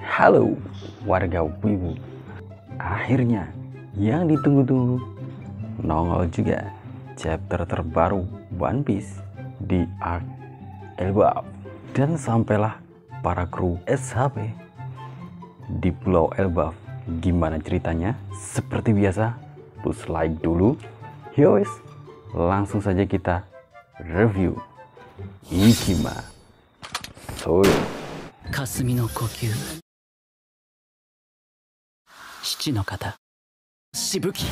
Halo warga Wibu, akhirnya yang ditunggu-tunggu nongol juga chapter terbaru One Piece di Arc Elbaf. Dan sampailah para kru SHP di Pulau Elbaf. Gimana ceritanya? Seperti biasa, push like dulu. Yowes, langsung saja kita review. Ikima Soyo Kasumi no kokyū, Shichi no kata, Shibuki.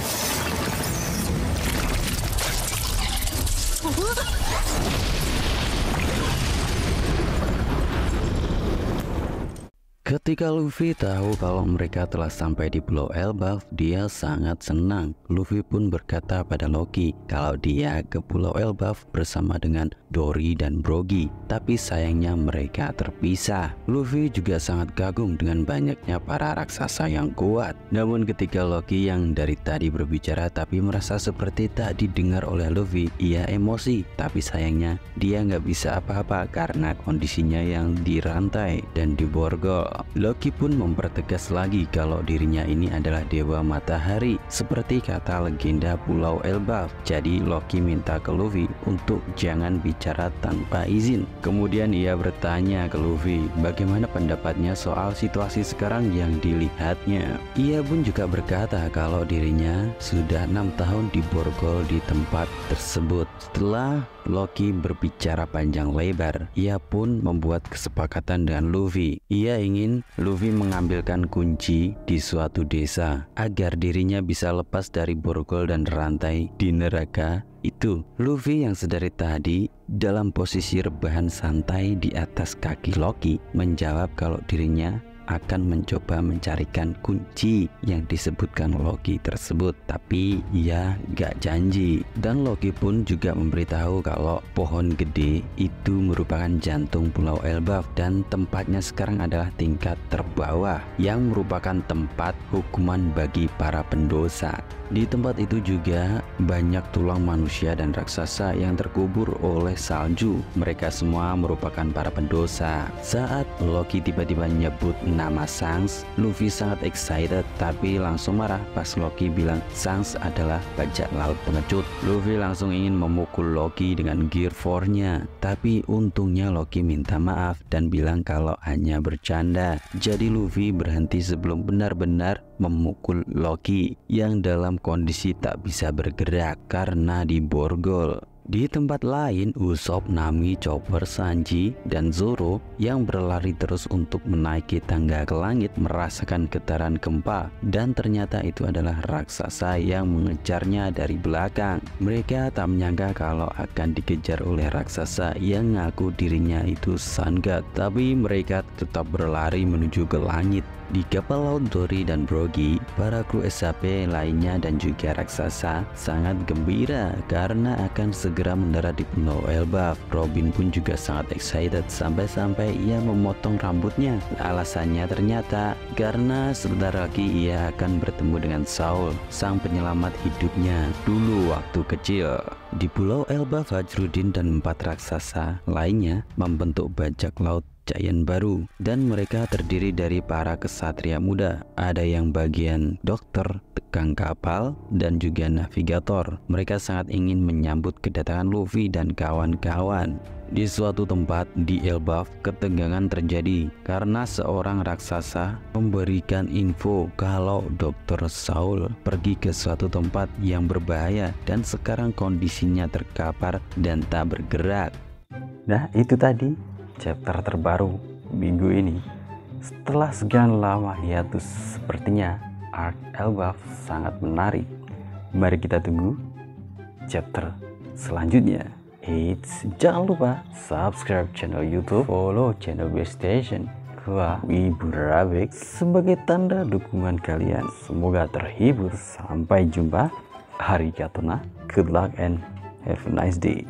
Ketika Luffy tahu kalau mereka telah sampai di Pulau Elbaf, dia sangat senang. Luffy pun berkata pada Loki kalau dia ke Pulau Elbaf bersama dengan Dory dan Brogy. Tapi sayangnya mereka terpisah. Luffy juga sangat kagum dengan banyaknya para raksasa yang kuat. Namun ketika Loki yang dari tadi berbicara tapi merasa seperti tak didengar oleh Luffy, ia emosi. Tapi sayangnya dia nggak bisa apa-apa karena kondisinya yang dirantai dan diborgol. Loki pun mempertegas lagi kalau dirinya ini adalah dewa matahari seperti kata legenda Pulau Elbaf. Jadi Loki minta ke Luffy untuk jangan bicara tanpa izin. Kemudian ia bertanya ke Luffy bagaimana pendapatnya soal situasi sekarang yang dilihatnya. Ia pun juga berkata kalau dirinya sudah 6 tahun diborgol di tempat tersebut. Setelah Loki berbicara panjang lebar, ia pun membuat kesepakatan dengan Luffy. Ia ingin Luffy mengambilkan kunci di suatu desa agar dirinya bisa lepas dari borgol dan rantai di neraka itu. Luffy yang sedari tadi dalam posisi rebahan santai di atas kaki Loki menjawab kalau dirinya akan mencoba mencarikan kunci yang disebutkan Loki tersebut, tapi ia gak janji. Dan Loki pun juga memberitahu kalau pohon gede itu merupakan jantung Pulau Elbaf dan tempatnya sekarang adalah tingkat terbawah yang merupakan tempat hukuman bagi para pendosa. Di tempat itu juga banyak tulang manusia dan raksasa yang terkubur oleh salju. Mereka semua merupakan para pendosa. Saat Loki tiba-tiba nyebut nama Shanks, Luffy sangat excited tapi langsung marah pas Loki bilang Shanks adalah bajak laut pengecut. Luffy langsung ingin memukul Loki dengan Gear 4-nya, tapi untungnya Loki minta maaf dan bilang kalau hanya bercanda. Jadi Luffy berhenti sebelum benar-benar memukul Loki yang dalam kondisi tak bisa bergerak karena diborgol. Di tempat lain, Usopp, Nami, Chopper, Sanji, dan Zoro yang berlari terus untuk menaiki tangga ke langit merasakan getaran gempa dan ternyata itu adalah raksasa yang mengejarnya dari belakang. Mereka tak menyangka kalau akan dikejar oleh raksasa yang ngaku dirinya itu Sun God, tapi mereka tetap berlari menuju ke langit. Di kapal laut Dory dan Brogy, para kru SHP lainnya dan juga raksasa sangat gembira karena akan segera mendarat di Pulau Elbaf. Robin pun juga sangat excited sampai-sampai ia memotong rambutnya. Alasannya ternyata karena sebentar lagi ia akan bertemu dengan Saul, sang penyelamat hidupnya dulu waktu kecil. Di Pulau Elbaf, Fajrudin dan 4 raksasa lainnya membentuk bajak laut Giant baru dan mereka terdiri dari para kesatria muda. Ada yang bagian dokter, tukang kapal, dan juga navigator. Mereka sangat ingin menyambut kedatangan Luffy dan kawan-kawan. Di suatu tempat di Elbaf, ketegangan terjadi karena seorang raksasa memberikan info kalau Dr. Saul pergi ke suatu tempat yang berbahaya dan sekarang kondisinya terkapar dan tak bergerak. Nah, itu tadi chapter terbaru minggu ini. Setelah sekian lama hiatus, sepertinya Arc Elbaf sangat menarik. Mari kita tunggu chapter selanjutnya. Eits, jangan lupa subscribe channel YouTube, follow channel Base Station gua Wibu Rabik sebagai tanda dukungan kalian. Semoga terhibur. Sampai jumpa. Arigatou. Good luck and have a nice day.